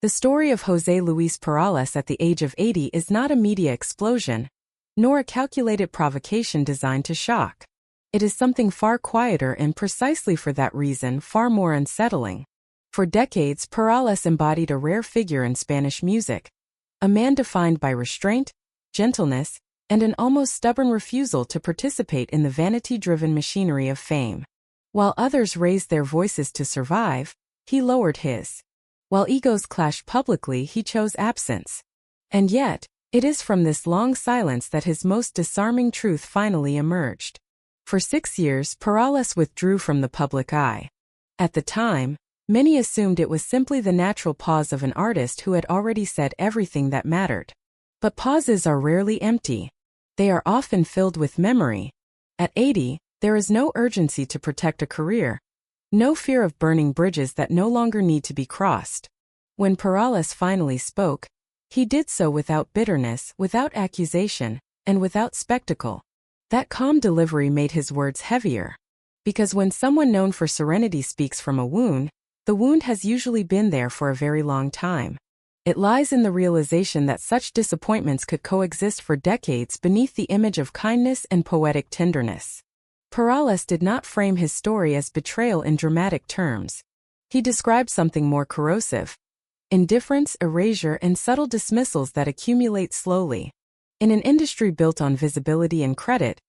The story of José Luis Perales at the age of 80 is not a media explosion, nor a calculated provocation designed to shock. It is something far quieter and precisely for that reason far more unsettling. For decades, Perales embodied a rare figure in Spanish music, a man defined by restraint, gentleness, and an almost stubborn refusal to participate in the vanity-driven machinery of fame. While others raised their voices to survive, he lowered his. While egos clashed publicly, he chose absence. And yet, it is from this long silence that his most disarming truth finally emerged. For 6 years, Perales withdrew from the public eye. At the time, many assumed it was simply the natural pause of an artist who had already said everything that mattered. But pauses are rarely empty. They are often filled with memory. At 80, there is no urgency to protect a career, no fear of burning bridges that no longer need to be crossed. When Perales finally spoke, he did so without bitterness, without accusation, and without spectacle. That calm delivery made his words heavier. Because when someone known for serenity speaks from a wound, the wound has usually been there for a very long time. It lies in the realization that such disappointments could coexist for decades beneath the image of kindness and poetic tenderness. Perales did not frame his story as betrayal in dramatic terms. He described something more corrosive: indifference, erasure, and subtle dismissals that accumulate slowly. In an industry built on visibility and credit,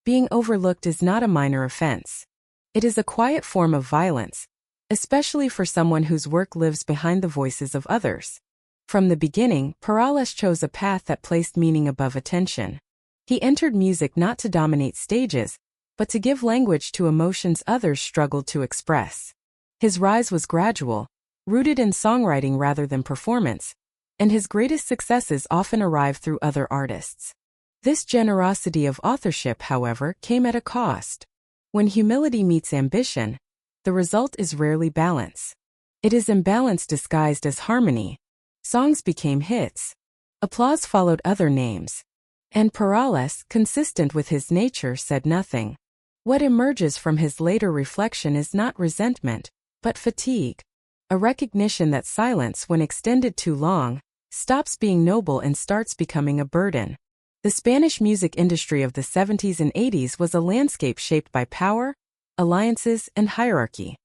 being overlooked is not a minor offense. It is a quiet form of violence, especially for someone whose work lives behind the voices of others. From the beginning, Perales chose a path that placed meaning above attention. He entered music not to dominate stages, but to give language to emotions others struggled to express. His rise was gradual, rooted in songwriting rather than performance, and his greatest successes often arrived through other artists. This generosity of authorship, however, came at a cost. When humility meets ambition, the result is rarely balance. It is imbalance disguised as harmony. Songs became hits. Applause followed other names. And Perales, consistent with his nature, said nothing. What emerges from his later reflection is not resentment, but fatigue. A recognition that silence, when extended too long, stops being noble and starts becoming a burden. The Spanish music industry of the 70s and 80s was a landscape shaped by power, alliances, and hierarchy.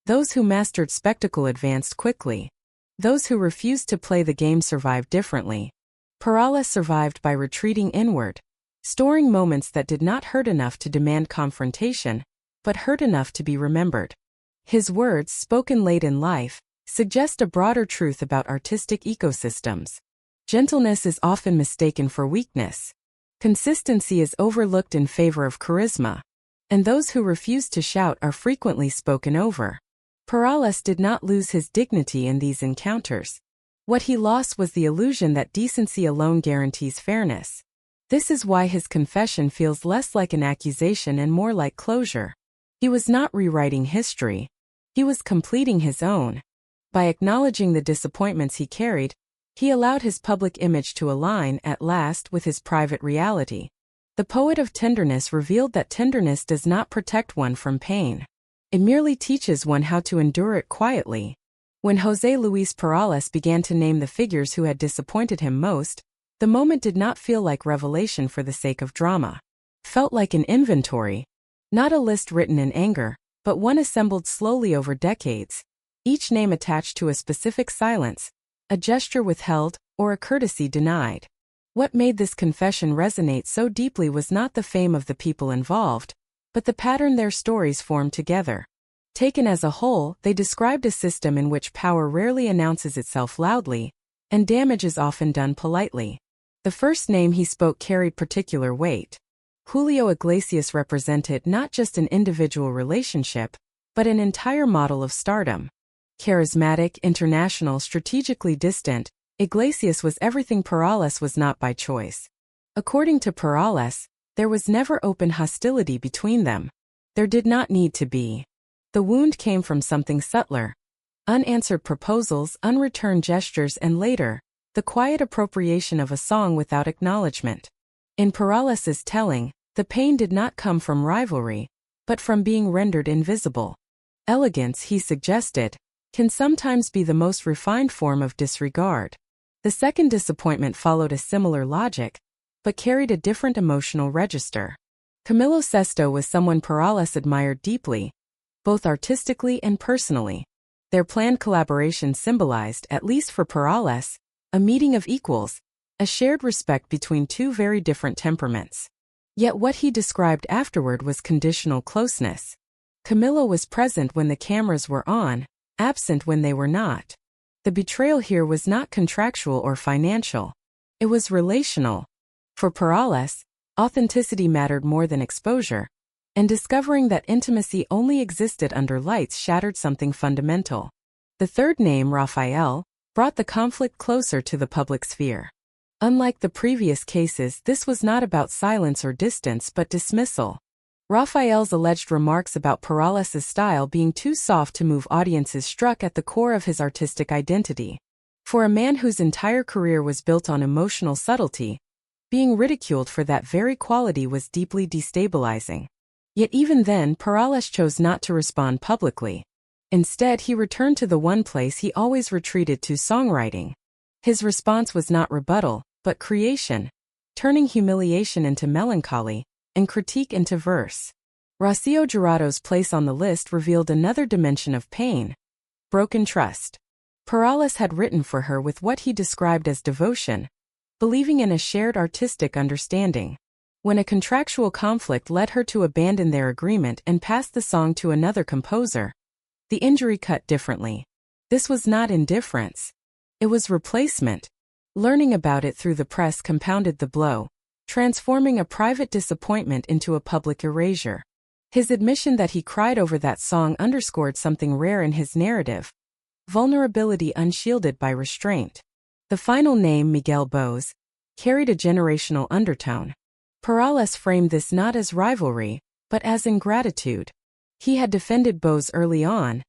Those who mastered spectacle advanced quickly. Those who refused to play the game survived differently. Perales survived by retreating inward, storing moments that did not hurt enough to demand confrontation, but hurt enough to be remembered. His words, spoken late in life, suggest a broader truth about artistic ecosystems. Gentleness is often mistaken for weakness. Consistency is overlooked in favor of charisma. And those who refuse to shout are frequently spoken over. Perales did not lose his dignity in these encounters. What he lost was the illusion that decency alone guarantees fairness. This is why his confession feels less like an accusation and more like closure. He was not rewriting history. He was completing his own. By acknowledging the disappointments he carried, he allowed his public image to align, at last, with his private reality. The poet of tenderness revealed that tenderness does not protect one from pain. It merely teaches one how to endure it quietly. When José Luis Perales began to name the figures who had disappointed him most, the moment did not feel like revelation for the sake of drama. It felt like an inventory. Not a list written in anger, but one assembled slowly over decades, each name attached to a specific silence, a gesture withheld, or a courtesy denied. What made this confession resonate so deeply was not the fame of the people involved, but the pattern their stories formed together. Taken as a whole, they described a system in which power rarely announces itself loudly, and damage is often done politely. The first name he spoke carried particular weight. Julio Iglesias represented not just an individual relationship, but an entire model of stardom. Charismatic, international, strategically distant, Iglesias was everything Perales was not by choice. According to Perales, there was never open hostility between them. There did not need to be. The wound came from something subtler. Unanswered proposals, unreturned gestures, and later, the quiet appropriation of a song without acknowledgement. In Perales's telling, the pain did not come from rivalry, but from being rendered invisible. Elegance, he suggested, can sometimes be the most refined form of disregard. The second disappointment followed a similar logic, but carried a different emotional register. Camilo Sesto was someone Perales admired deeply, both artistically and personally. Their planned collaboration symbolized, at least for Perales, a meeting of equals, a shared respect between two very different temperaments. Yet what he described afterward was conditional closeness. Camilo was present when the cameras were on, absent when they were not. The betrayal here was not contractual or financial. It was relational. For Perales, authenticity mattered more than exposure, and discovering that intimacy only existed under lights shattered something fundamental. The third name, Rafael, brought the conflict closer to the public sphere. Unlike the previous cases, this was not about silence or distance but dismissal. Rafael's alleged remarks about Perales' style being too soft to move audiences struck at the core of his artistic identity. For a man whose entire career was built on emotional subtlety, being ridiculed for that very quality was deeply destabilizing. Yet even then, Perales chose not to respond publicly. Instead, he returned to the one place he always retreated to: songwriting. His response was not rebuttal, but creation, turning humiliation into melancholy, and critique into verse. Rocío Jurado's place on the list revealed another dimension of pain: broken trust. Perales had written for her with what he described as devotion, believing in a shared artistic understanding. When a contractual conflict led her to abandon their agreement and pass the song to another composer, the injury cut differently. This was not indifference. It was replacement. Learning about it through the press compounded the blow, transforming a private disappointment into a public erasure. His admission that he cried over that song underscored something rare in his narrative: vulnerability unshielded by restraint. The final name, Miguel Bose, carried a generational undertone. Perales framed this not as rivalry, but as ingratitude. He had defended Bose early on,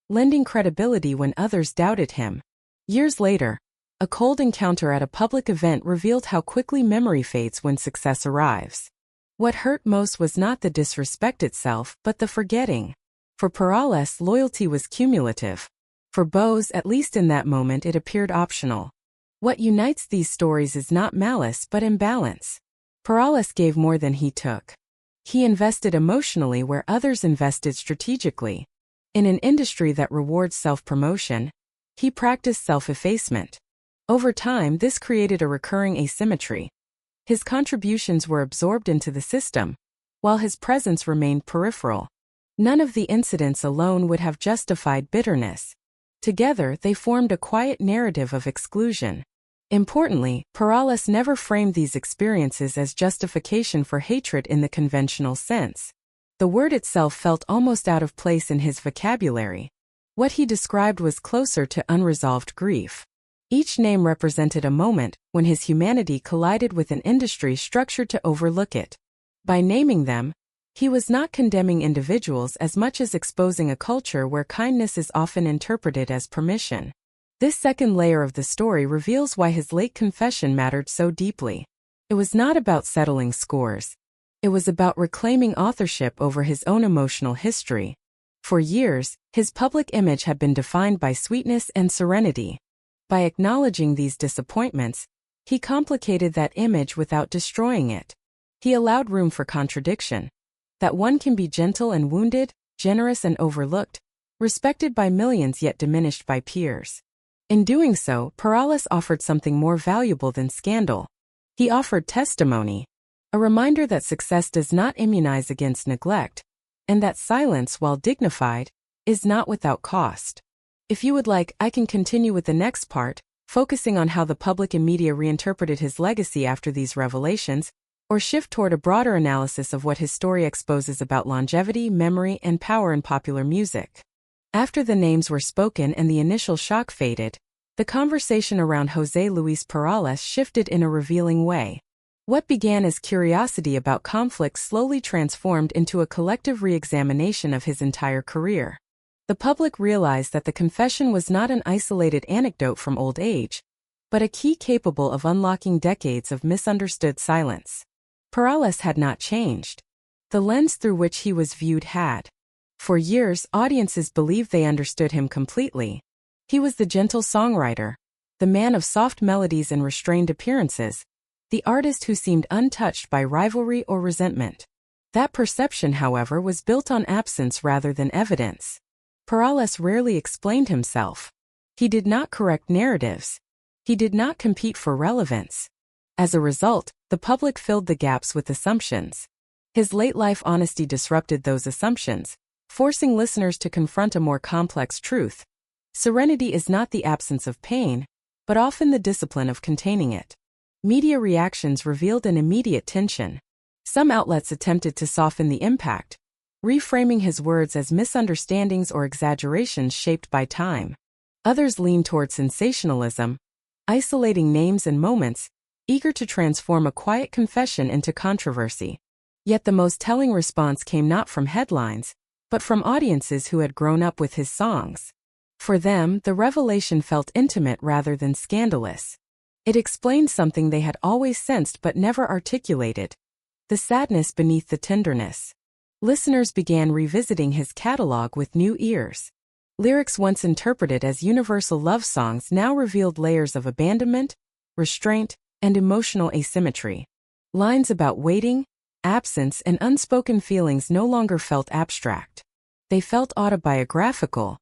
lending credibility when others doubted him. Years later, a cold encounter at a public event revealed how quickly memory fades when success arrives. What hurt most was not the disrespect itself, but the forgetting. For Perales, loyalty was cumulative. For Bose, at least in that moment, it appeared optional. What unites these stories is not malice but imbalance. Perales gave more than he took. He invested emotionally where others invested strategically. In an industry that rewards self-promotion, he practiced self-effacement. Over time, this created a recurring asymmetry. His contributions were absorbed into the system, while his presence remained peripheral. None of the incidents alone would have justified bitterness. Together, they formed a quiet narrative of exclusion. Importantly, Perales never framed these experiences as justification for hatred in the conventional sense. The word itself felt almost out of place in his vocabulary. What he described was closer to unresolved grief. Each name represented a moment when his humanity collided with an industry structured to overlook it. By naming them, he was not condemning individuals as much as exposing a culture where kindness is often interpreted as permission. This second layer of the story reveals why his late confession mattered so deeply. It was not about settling scores. It was about reclaiming authorship over his own emotional history. For years, his public image had been defined by sweetness and serenity. By acknowledging these disappointments, he complicated that image without destroying it. He allowed room for contradiction. That one can be gentle and wounded, generous and overlooked, respected by millions yet diminished by peers. In doing so, Perales offered something more valuable than scandal. He offered testimony, a reminder that success does not immunize against neglect, and that silence, while dignified, is not without cost. If you would like, I can continue with the next part, focusing on how the public and media reinterpreted his legacy after these revelations, or shift toward a broader analysis of what his story exposes about longevity, memory, and power in popular music. After the names were spoken and the initial shock faded, the conversation around José Luis Perales shifted in a revealing way. What began as curiosity about conflict slowly transformed into a collective re-examination of his entire career. The public realized that the confession was not an isolated anecdote from old age, but a key capable of unlocking decades of misunderstood silence. Perales had not changed. The lens through which he was viewed had. For years, audiences believed they understood him completely. He was the gentle songwriter, the man of soft melodies and restrained appearances, the artist who seemed untouched by rivalry or resentment. That perception, however, was built on absence rather than evidence. Perales rarely explained himself. He did not correct narratives. He did not compete for relevance. As a result, the public filled the gaps with assumptions. His late-life honesty disrupted those assumptions, forcing listeners to confront a more complex truth. Serenity is not the absence of pain, but often the discipline of containing it. Media reactions revealed an immediate tension. Some outlets attempted to soften the impact, reframing his words as misunderstandings or exaggerations shaped by time. Others leaned toward sensationalism, isolating names and moments, eager to transform a quiet confession into controversy. Yet the most telling response came not from headlines, but from audiences who had grown up with his songs. For them, the revelation felt intimate rather than scandalous. It explained something they had always sensed but never articulated: the sadness beneath the tenderness. Listeners began revisiting his catalog with new ears. Lyrics once interpreted as universal love songs now revealed layers of abandonment, restraint, and emotional asymmetry. Lines about waiting, absence, and unspoken feelings no longer felt abstract. They felt autobiographical.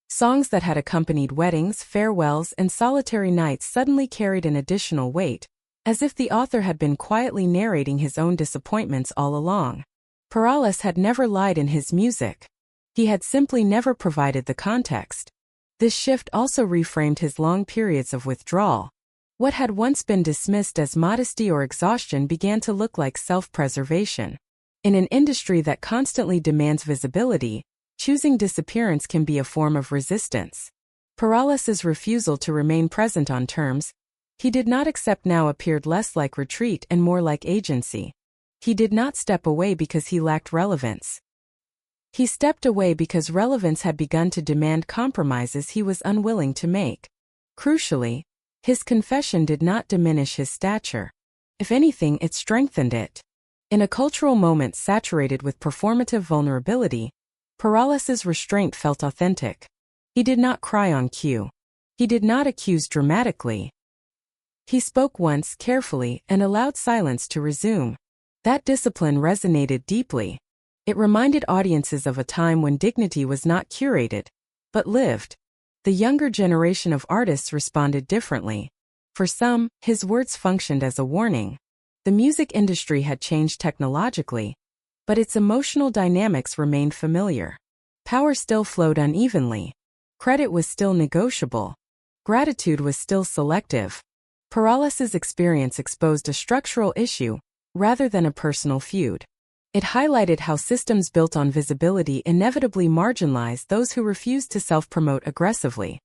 Songs that had accompanied weddings, farewells, and solitary nights suddenly carried an additional weight, as if the author had been quietly narrating his own disappointments all along. Perales had never lied in his music. He had simply never provided the context. This shift also reframed his long periods of withdrawal. What had once been dismissed as modesty or exhaustion began to look like self-preservation. In an industry that constantly demands visibility, choosing disappearance can be a form of resistance. Perales's refusal to remain present on terms he did not accept now appeared less like retreat and more like agency. He did not step away because he lacked relevance. He stepped away because relevance had begun to demand compromises he was unwilling to make. Crucially, his confession did not diminish his stature. If anything, it strengthened it. In a cultural moment saturated with performative vulnerability, Perales's restraint felt authentic. He did not cry on cue. He did not accuse dramatically. He spoke once carefully and allowed silence to resume. That discipline resonated deeply. It reminded audiences of a time when dignity was not curated, but lived. The younger generation of artists responded differently. For some, his words functioned as a warning. The music industry had changed technologically, but its emotional dynamics remained familiar. Power still flowed unevenly. Credit was still negotiable. Gratitude was still selective. Perales's experience exposed a structural issue, rather than a personal feud. It highlighted how systems built on visibility inevitably marginalize those who refused to self-promote aggressively.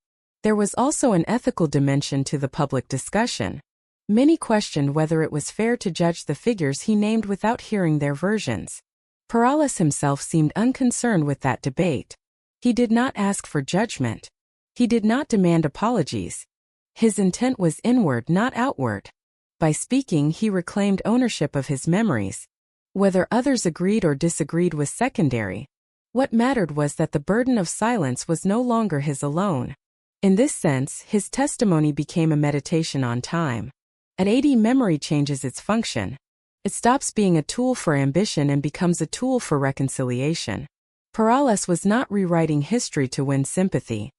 There was also an ethical dimension to the public discussion. Many questioned whether it was fair to judge the figures he named without hearing their versions. Perales himself seemed unconcerned with that debate. He did not ask for judgment. He did not demand apologies. His intent was inward, not outward. By speaking, he reclaimed ownership of his memories. Whether others agreed or disagreed was secondary. What mattered was that the burden of silence was no longer his alone. In this sense, his testimony became a meditation on time. At 80, memory changes its function. It stops being a tool for ambition and becomes a tool for reconciliation. Perales was not rewriting history to win sympathy.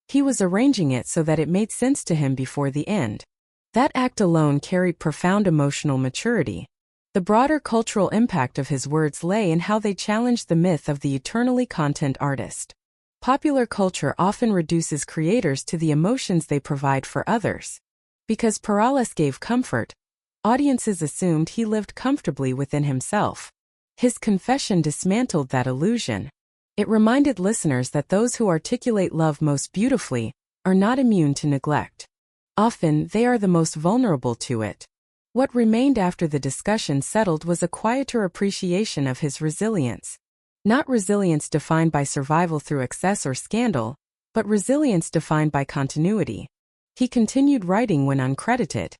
He was arranging it so that it made sense to him before the end. That act alone carried profound emotional maturity. The broader cultural impact of his words lay in how they challenged the myth of the eternally content artist. Popular culture often reduces creators to the emotions they provide for others. Because Perales gave comfort, audiences assumed he lived comfortably within himself. His confession dismantled that illusion. It reminded listeners that those who articulate love most beautifully are not immune to neglect. Often, they are the most vulnerable to it. What remained after the discussion settled was a quieter appreciation of his resilience. Not resilience defined by survival through excess or scandal, but resilience defined by continuity. He continued writing when uncredited.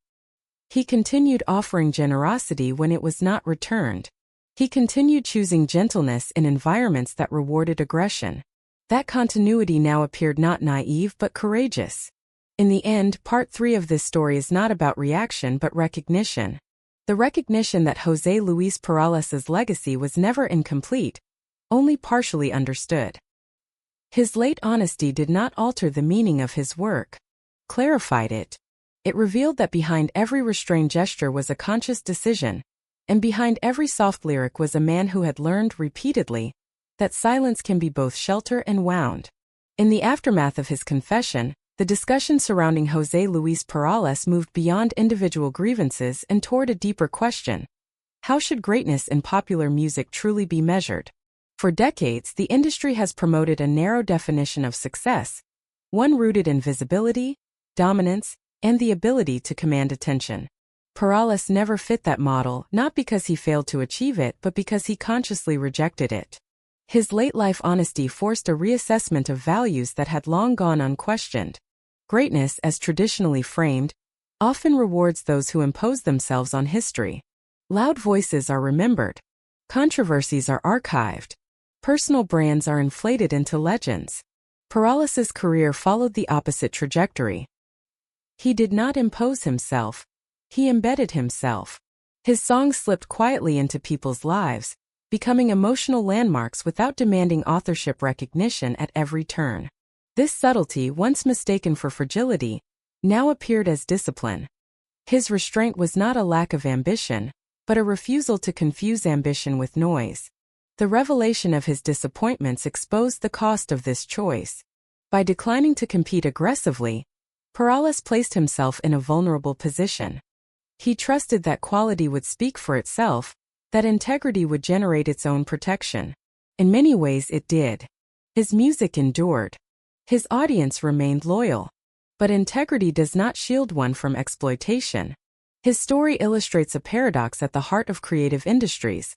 He continued offering generosity when it was not returned. He continued choosing gentleness in environments that rewarded aggression. That continuity now appeared not naive but courageous. In the end, part 3 of this story is not about reaction but recognition. The recognition that José Luis Perales's legacy was never incomplete, only partially understood. His late honesty did not alter the meaning of his work, clarified it. It revealed that behind every restrained gesture was a conscious decision, and behind every soft lyric was a man who had learned repeatedly that silence can be both shelter and wound. In the aftermath of his confession, the discussion surrounding José Luis Perales moved beyond individual grievances and toward a deeper question. How should greatness in popular music truly be measured? For decades, the industry has promoted a narrow definition of success, one rooted in visibility, dominance, and the ability to command attention. Perales never fit that model, not because he failed to achieve it but because he consciously rejected it. His late-life honesty forced a reassessment of values that had long gone unquestioned. Greatness, as traditionally framed, often rewards those who impose themselves on history. Loud voices are remembered. Controversies are archived. Personal brands are inflated into legends. Perales's career followed the opposite trajectory. He did not impose himself. He embedded himself. His songs slipped quietly into people's lives, becoming emotional landmarks without demanding authorship recognition at every turn. This subtlety, once mistaken for fragility, now appeared as discipline. His restraint was not a lack of ambition, but a refusal to confuse ambition with noise. The revelation of his disappointments exposed the cost of this choice. By declining to compete aggressively, Perales placed himself in a vulnerable position. He trusted that quality would speak for itself, that integrity would generate its own protection. In many ways it did. His music endured. His audience remained loyal. But integrity does not shield one from exploitation. His story illustrates a paradox at the heart of creative industries.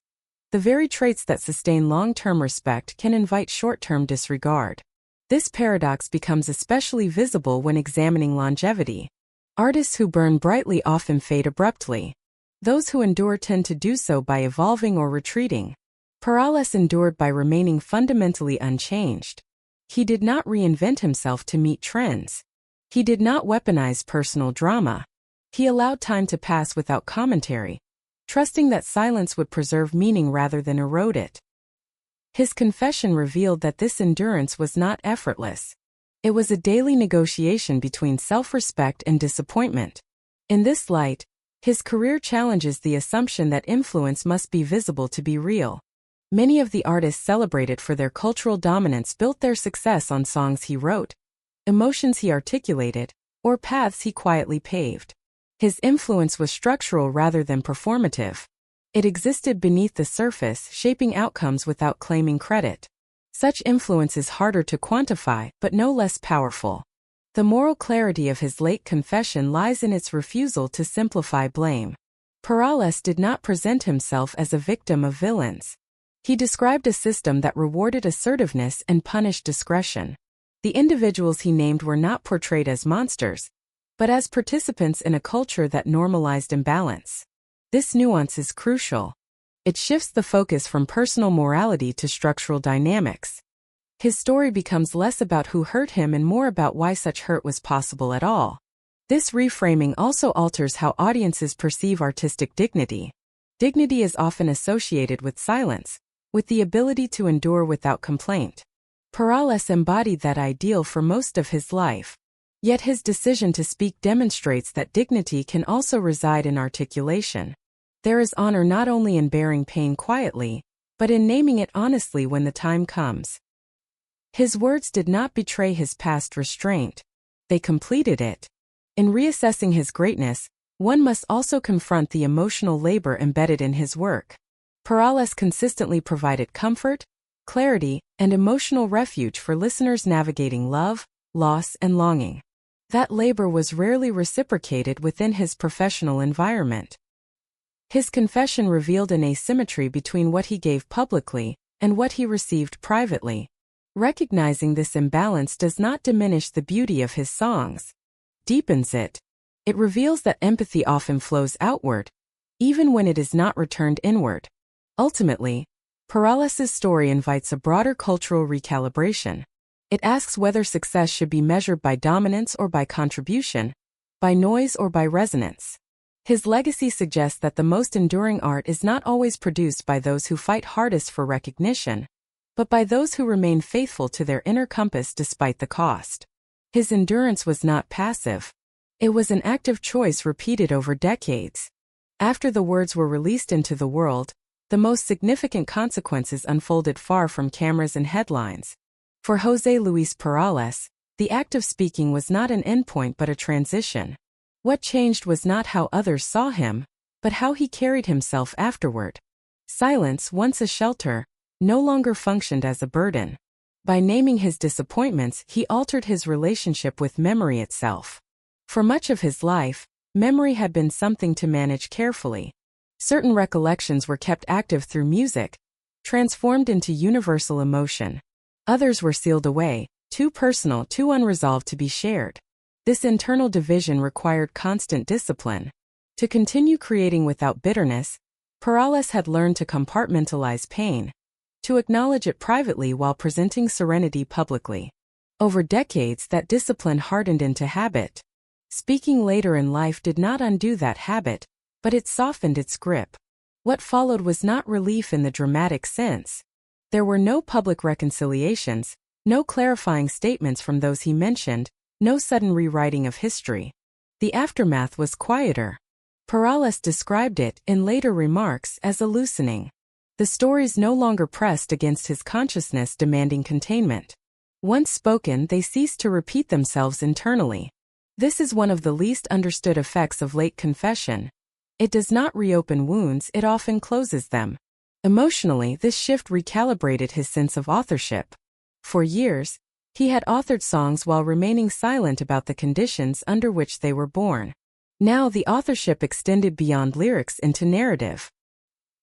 The very traits that sustain long-term respect can invite short-term disregard. This paradox becomes especially visible when examining longevity. Artists who burn brightly often fade abruptly. Those who endure tend to do so by evolving or retreating. Perales endured by remaining fundamentally unchanged. He did not reinvent himself to meet trends. He did not weaponize personal drama. He allowed time to pass without commentary, trusting that silence would preserve meaning rather than erode it. His confession revealed that this endurance was not effortless. It was a daily negotiation between self-respect and disappointment. In this light, his career challenges the assumption that influence must be visible to be real. Many of the artists celebrated for their cultural dominance built their success on songs he wrote, emotions he articulated, or paths he quietly paved. His influence was structural rather than performative. It existed beneath the surface, shaping outcomes without claiming credit. Such influence is harder to quantify, but no less powerful. The moral clarity of his late confession lies in its refusal to simplify blame. Perales did not present himself as a victim of villains. He described a system that rewarded assertiveness and punished discretion. The individuals he named were not portrayed as monsters, but as participants in a culture that normalized imbalance. This nuance is crucial. It shifts the focus from personal morality to structural dynamics. His story becomes less about who hurt him and more about why such hurt was possible at all. This reframing also alters how audiences perceive artistic dignity. Dignity is often associated with silence, with the ability to endure without complaint. Perales embodied that ideal for most of his life. Yet his decision to speak demonstrates that dignity can also reside in articulation. There is honor not only in bearing pain quietly, but in naming it honestly when the time comes. His words did not betray his past restraint. They completed it. In reassessing his greatness, one must also confront the emotional labor embedded in his work. Perales consistently provided comfort, clarity, and emotional refuge for listeners navigating love, loss, and longing. That labor was rarely reciprocated within his professional environment. His confession revealed an asymmetry between what he gave publicly and what he received privately. Recognizing this imbalance does not diminish the beauty of his songs. Deepens it. It reveals that empathy often flows outward, even when it is not returned inward. Ultimately, Perales's story invites a broader cultural recalibration. It asks whether success should be measured by dominance or by contribution, by noise or by resonance. His legacy suggests that the most enduring art is not always produced by those who fight hardest for recognition, but by those who remain faithful to their inner compass despite the cost. His endurance was not passive. It was an active choice repeated over decades. After the words were released into the world, the most significant consequences unfolded far from cameras and headlines. For José Luis Perales, the act of speaking was not an endpoint but a transition. What changed was not how others saw him, but how he carried himself afterward. Silence, once a shelter, no longer functioned as a burden. By naming his disappointments, he altered his relationship with memory itself. For much of his life, memory had been something to manage carefully. Certain recollections were kept active through music, transformed into universal emotion. Others were sealed away, too personal, too unresolved to be shared. This internal division required constant discipline. To continue creating without bitterness, Perales had learned to compartmentalize pain, to acknowledge it privately while presenting serenity publicly. Over decades, that discipline hardened into habit. Speaking later in life did not undo that habit, but it softened its grip. What followed was not relief in the dramatic sense. There were no public reconciliations, no clarifying statements from those he mentioned, no sudden rewriting of history. The aftermath was quieter. Perales described it, in later remarks, as a loosening. The stories no longer pressed against his consciousness, demanding containment. Once spoken, they ceased to repeat themselves internally. This is one of the least understood effects of late confession. It does not reopen wounds, it often closes them. Emotionally, this shift recalibrated his sense of authorship. For years, he had authored songs while remaining silent about the conditions under which they were born. Now the authorship extended beyond lyrics into narrative.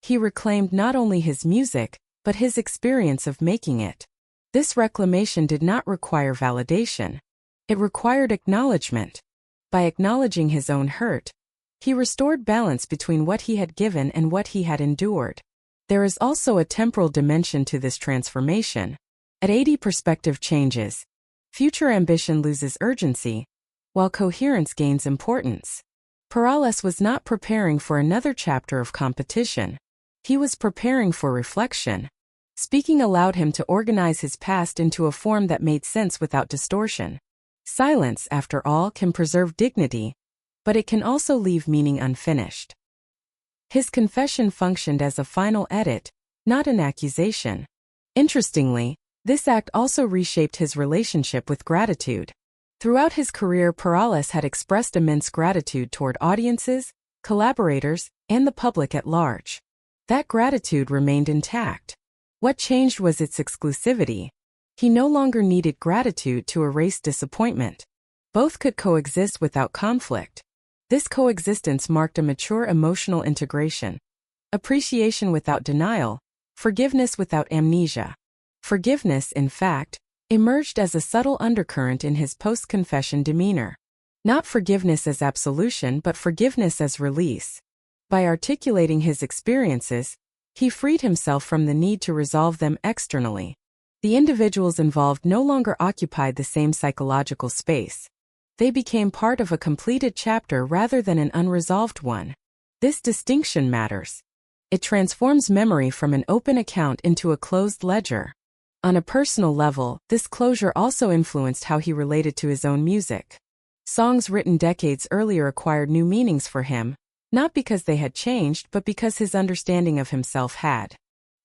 He reclaimed not only his music, but his experience of making it. This reclamation did not require validation. It required acknowledgement. By acknowledging his own hurt, he restored balance between what he had given and what he had endured. There is also a temporal dimension to this transformation. At 80, perspective changes. Future ambition loses urgency, while coherence gains importance. Perales was not preparing for another chapter of competition. He was preparing for reflection. Speaking allowed him to organize his past into a form that made sense without distortion. Silence, after all, can preserve dignity, but it can also leave meaning unfinished. His confession functioned as a final edit, not an accusation. Interestingly, this act also reshaped his relationship with gratitude. Throughout his career, Perales had expressed immense gratitude toward audiences, collaborators, and the public at large. That gratitude remained intact. What changed was its exclusivity. He no longer needed gratitude to erase disappointment. Both could coexist without conflict. This coexistence marked a mature emotional integration. Appreciation without denial, forgiveness without amnesia. Forgiveness, in fact, emerged as a subtle undercurrent in his post-confession demeanor. Not forgiveness as absolution, but forgiveness as release. By articulating his experiences, he freed himself from the need to resolve them externally. The individuals involved no longer occupied the same psychological space. They became part of a completed chapter rather than an unresolved one. This distinction matters. It transforms memory from an open account into a closed ledger. On a personal level, this closure also influenced how he related to his own music. Songs written decades earlier acquired new meanings for him, not because they had changed but because his understanding of himself had.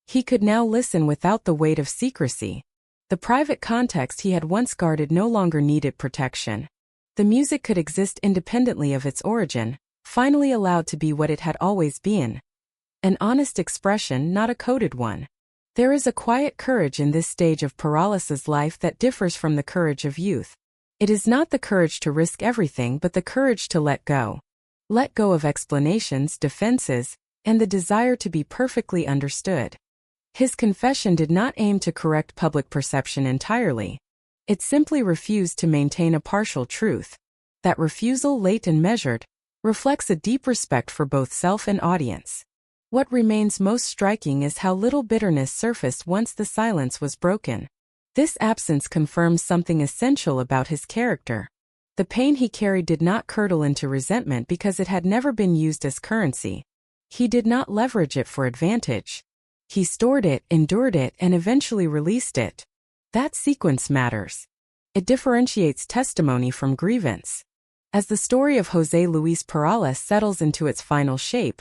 He could now listen without the weight of secrecy. The private context he had once guarded no longer needed protection. The music could exist independently of its origin, finally allowed to be what it had always been. An honest expression, not a coded one. There is a quiet courage in this stage of Perales's life that differs from the courage of youth. It is not the courage to risk everything but the courage to let go. Let go of explanations, defenses, and the desire to be perfectly understood. His confession did not aim to correct public perception entirely. It simply refused to maintain a partial truth. That refusal, late and measured, reflects a deep respect for both self and audience. What remains most striking is how little bitterness surfaced once the silence was broken. This absence confirms something essential about his character. The pain he carried did not curdle into resentment because it had never been used as currency. He did not leverage it for advantage. He stored it, endured it, and eventually released it. That sequence matters. It differentiates testimony from grievance. As the story of José Luis Perales settles into its final shape,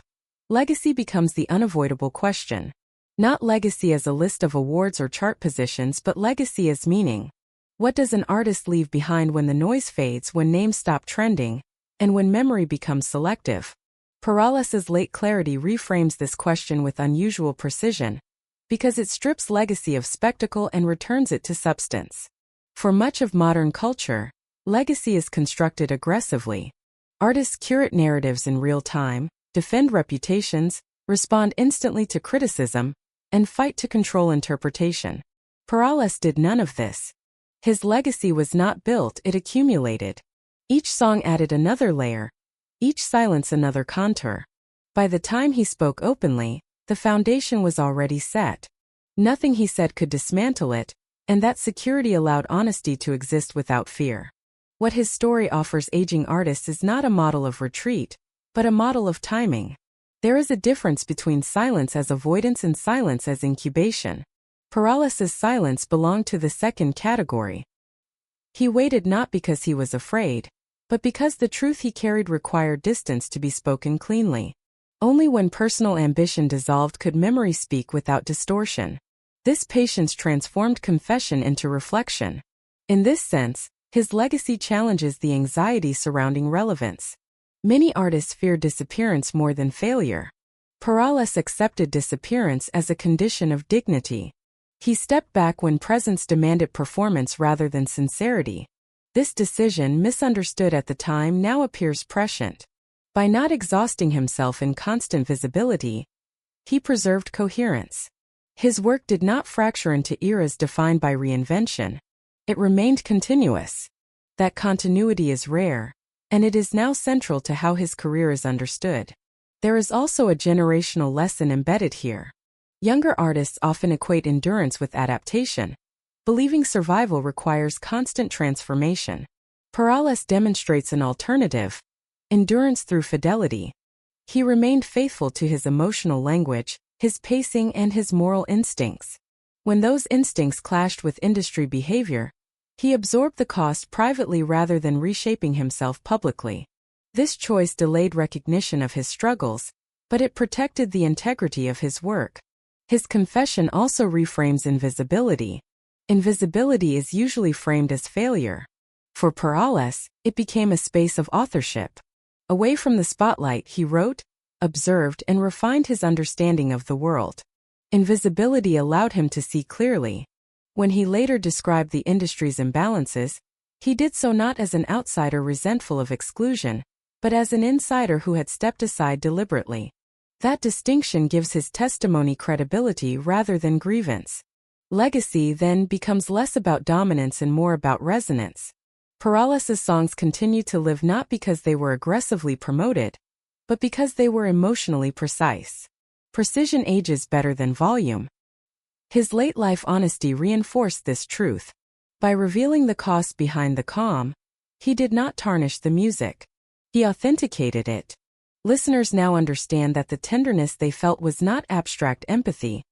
legacy becomes the unavoidable question. Not legacy as a list of awards or chart positions, but legacy as meaning. What does an artist leave behind when the noise fades, when names stop trending, and when memory becomes selective? Perales's late clarity reframes this question with unusual precision, because it strips legacy of spectacle and returns it to substance. For much of modern culture, legacy is constructed aggressively. Artists curate narratives in real time, defend reputations, respond instantly to criticism, and fight to control interpretation. Perales did none of this. His legacy was not built, it accumulated. Each song added another layer, each silence another contour. By the time he spoke openly, the foundation was already set. Nothing he said could dismantle it, and that security allowed honesty to exist without fear. What his story offers aging artists is not a model of retreat, but a model of timing. There is a difference between silence as avoidance and silence as incubation. Perales's silence belonged to the second category. He waited not because he was afraid, but because the truth he carried required distance to be spoken cleanly. Only when personal ambition dissolved could memory speak without distortion. This patience transformed confession into reflection. In this sense, his legacy challenges the anxiety surrounding relevance. Many artists fear disappearance more than failure. Perales accepted disappearance as a condition of dignity. He stepped back when presence demanded performance rather than sincerity. This decision, misunderstood at the time, now appears prescient. By not exhausting himself in constant visibility, he preserved coherence. His work did not fracture into eras defined by reinvention. It remained continuous. That continuity is rare, and it is now central to how his career is understood. There is also a generational lesson embedded here. Younger artists often equate endurance with adaptation, believing survival requires constant transformation. Perales demonstrates an alternative: endurance through fidelity. He remained faithful to his emotional language, his pacing, and his moral instincts. When those instincts clashed with industry behavior, he absorbed the cost privately rather than reshaping himself publicly. This choice delayed recognition of his struggles, but it protected the integrity of his work. His confession also reframes invisibility. Invisibility is usually framed as failure. For Perales, it became a space of authorship. Away from the spotlight, he wrote, observed, and refined his understanding of the world. Invisibility allowed him to see clearly. When he later described the industry's imbalances, he did so not as an outsider resentful of exclusion, but as an insider who had stepped aside deliberately. That distinction gives his testimony credibility rather than grievance. Legacy then becomes less about dominance and more about resonance. Perales's songs continue to live not because they were aggressively promoted, but because they were emotionally precise. Precision ages better than volume. His late-life honesty reinforced this truth. By revealing the cost behind the calm, he did not tarnish the music. He authenticated it. Listeners now understand that the tenderness they felt was not abstract empathy,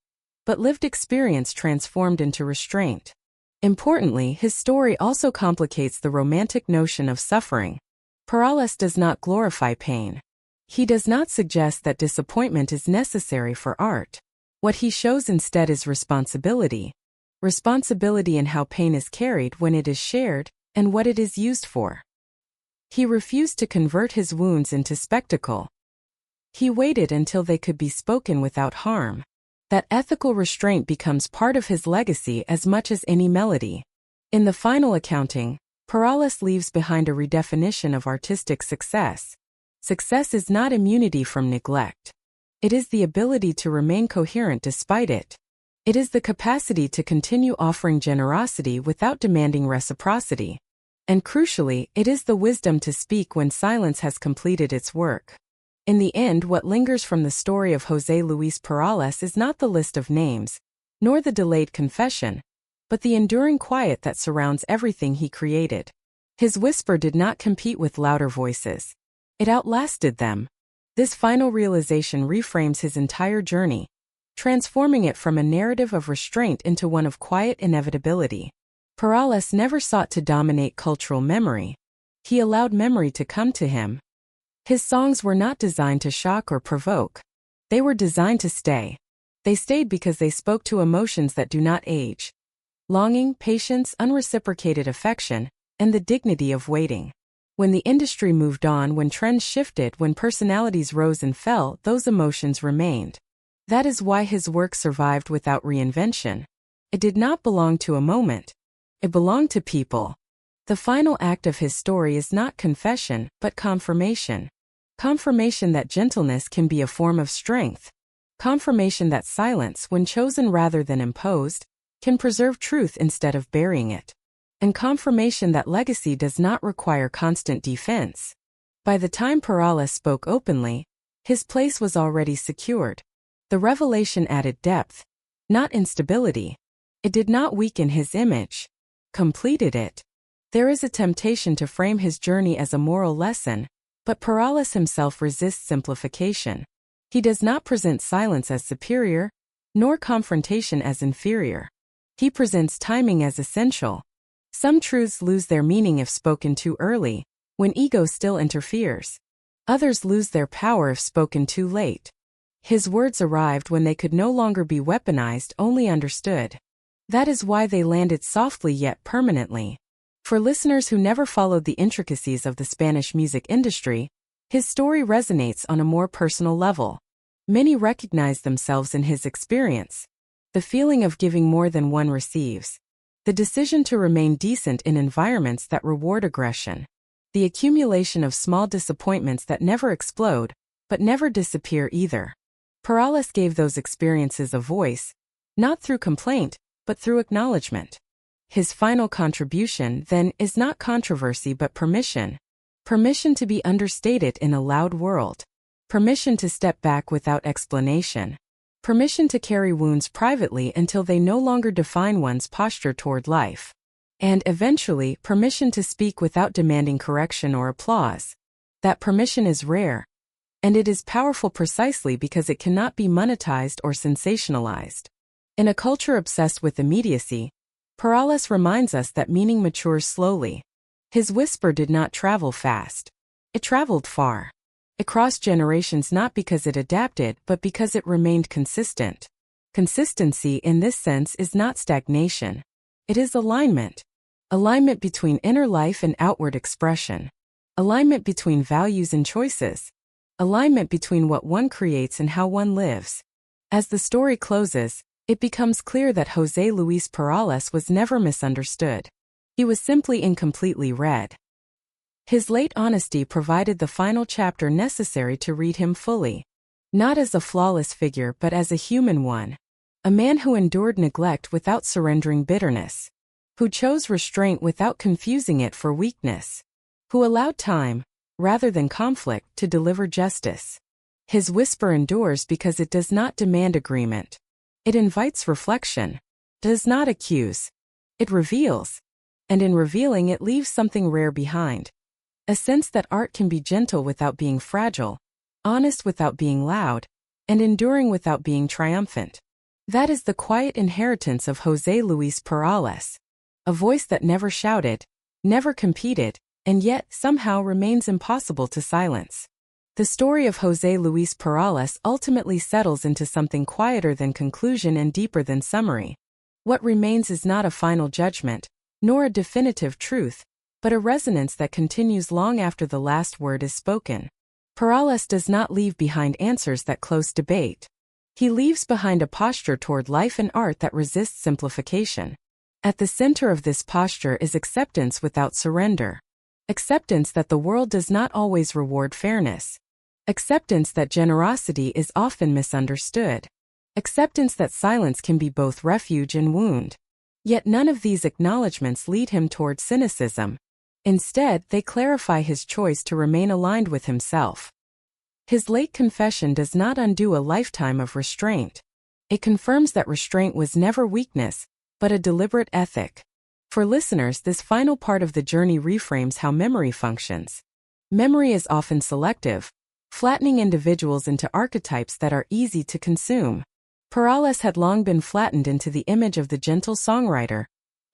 but lived experience transformed into restraint. Importantly, his story also complicates the romantic notion of suffering. Perales does not glorify pain. He does not suggest that disappointment is necessary for art. What he shows instead is responsibility. Responsibility in how pain is carried when it is shared, and what it is used for. He refused to convert his wounds into spectacle. He waited until they could be spoken without harm. That ethical restraint becomes part of his legacy as much as any melody. In the final accounting, Perales leaves behind a redefinition of artistic success. Success is not immunity from neglect. It is the ability to remain coherent despite it. It is the capacity to continue offering generosity without demanding reciprocity. And crucially, it is the wisdom to speak when silence has completed its work. In the end, what lingers from the story of José Luis Perales is not the list of names, nor the delayed confession, but the enduring quiet that surrounds everything he created. His whisper did not compete with louder voices. It outlasted them. This final realization reframes his entire journey, transforming it from a narrative of restraint into one of quiet inevitability. Perales never sought to dominate cultural memory. He allowed memory to come to him. His songs were not designed to shock or provoke. They were designed to stay. They stayed because they spoke to emotions that do not age. Longing, patience, unreciprocated affection, and the dignity of waiting. When the industry moved on, when trends shifted, when personalities rose and fell, those emotions remained. That is why his work survived without reinvention. It did not belong to a moment. It belonged to people. The final act of his story is not confession, but confirmation. Confirmation that gentleness can be a form of strength. Confirmation that silence, when chosen rather than imposed, can preserve truth instead of burying it. And confirmation that legacy does not require constant defense. By the time Perales spoke openly, his place was already secured. The revelation added depth, not instability. It did not weaken his image, completed it. There is a temptation to frame his journey as a moral lesson, but Perales himself resists simplification. He does not present silence as superior, nor confrontation as inferior. He presents timing as essential. Some truths lose their meaning if spoken too early, when ego still interferes. Others lose their power if spoken too late. His words arrived when they could no longer be weaponized, only understood. That is why they landed softly yet permanently. For listeners who never followed the intricacies of the Spanish music industry, his story resonates on a more personal level. Many recognize themselves in his experience. The feeling of giving more than one receives. The decision to remain decent in environments that reward aggression. The accumulation of small disappointments that never explode, but never disappear either. Perales gave those experiences a voice, not through complaint, but through acknowledgement. His final contribution, then, is not controversy but permission. Permission to be understated in a loud world. Permission to step back without explanation. Permission to carry wounds privately until they no longer define one's posture toward life. And, eventually, permission to speak without demanding correction or applause. That permission is rare. And it is powerful precisely because it cannot be monetized or sensationalized. In a culture obsessed with immediacy, Perales reminds us that meaning matures slowly. His whisper did not travel fast. It traveled far. It crossed generations not because it adapted, but because it remained consistent. Consistency in this sense is not stagnation. It is alignment. Alignment between inner life and outward expression. Alignment between values and choices. Alignment between what one creates and how one lives. As the story closes, it becomes clear that José Luis Perales was never misunderstood. He was simply incompletely read. His late honesty provided the final chapter necessary to read him fully. Not as a flawless figure but as a human one. A man who endured neglect without surrendering bitterness. Who chose restraint without confusing it for weakness. Who allowed time, rather than conflict, to deliver justice. His whisper endures because it does not demand agreement. It invites reflection. Does not accuse. It reveals. And in revealing it leaves something rare behind. A sense that art can be gentle without being fragile, honest without being loud, and enduring without being triumphant. That is the quiet inheritance of José Luis Perales. A voice that never shouted, never competed, and yet somehow remains impossible to silence. The story of José Luis Perales ultimately settles into something quieter than conclusion and deeper than summary. What remains is not a final judgment, nor a definitive truth, but a resonance that continues long after the last word is spoken. Perales does not leave behind answers that close debate. He leaves behind a posture toward life and art that resists simplification. At the center of this posture is acceptance without surrender. Acceptance that the world does not always reward fairness. Acceptance that generosity is often misunderstood. Acceptance that silence can be both refuge and wound. Yet none of these acknowledgments lead him toward cynicism. Instead, they clarify his choice to remain aligned with himself. His late confession does not undo a lifetime of restraint. It confirms that restraint was never weakness, but a deliberate ethic. For listeners, this final part of the journey reframes how memory functions. Memory is often selective, flattening individuals into archetypes that are easy to consume. Perales had long been flattened into the image of the gentle songwriter,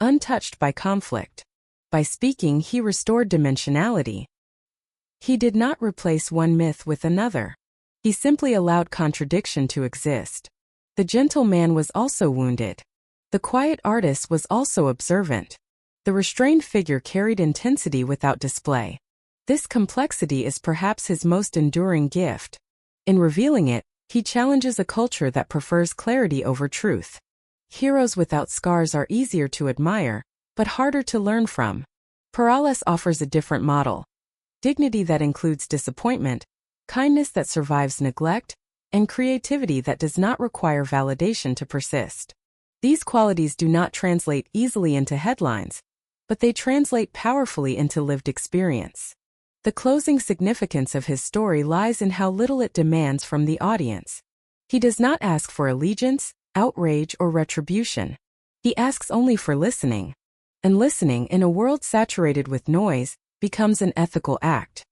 untouched by conflict. By speaking, he restored dimensionality. He did not replace one myth with another. He simply allowed contradiction to exist. The gentle man was also wounded. The quiet artist was also observant. The restrained figure carried intensity without display. This complexity is perhaps his most enduring gift. In revealing it, he challenges a culture that prefers clarity over truth. Heroes without scars are easier to admire, but harder to learn from. Perales offers a different model. Dignity that includes disappointment, kindness that survives neglect, and creativity that does not require validation to persist. These qualities do not translate easily into headlines, but they translate powerfully into lived experience. The closing significance of his story lies in how little it demands from the audience. He does not ask for allegiance, outrage, or retribution. He asks only for listening. And listening, in a world saturated with noise, becomes an ethical act.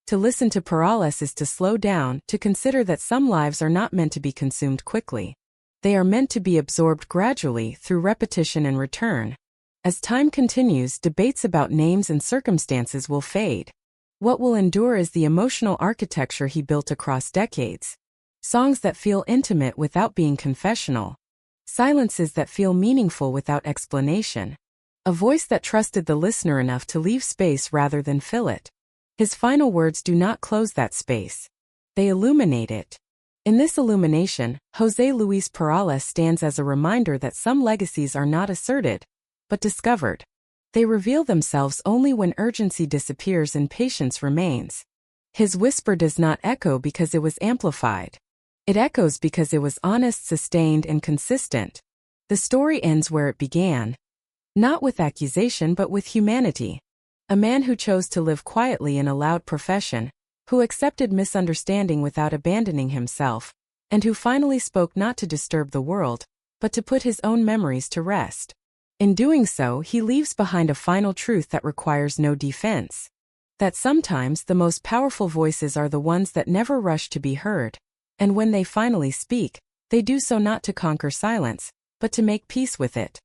To listen to Perales is to slow down, to consider that some lives are not meant to be consumed quickly. They are meant to be absorbed gradually through repetition and return. As time continues, debates about names and circumstances will fade. What will endure is the emotional architecture he built across decades. Songs that feel intimate without being confessional. Silences that feel meaningful without explanation. A voice that trusted the listener enough to leave space rather than fill it. His final words do not close that space. They illuminate it. In this illumination, José Luis Perales stands as a reminder that some legacies are not asserted, but discovered. They reveal themselves only when urgency disappears and patience remains. His whisper does not echo because it was amplified. It echoes because it was honest, sustained, and consistent. The story ends where it began. Not with accusation but with humanity. A man who chose to live quietly in a loud profession, who accepted misunderstanding without abandoning himself, and who finally spoke not to disturb the world, but to put his own memories to rest. In doing so, he leaves behind a final truth that requires no defense. That sometimes the most powerful voices are the ones that never rush to be heard, and when they finally speak, they do so not to conquer silence, but to make peace with it.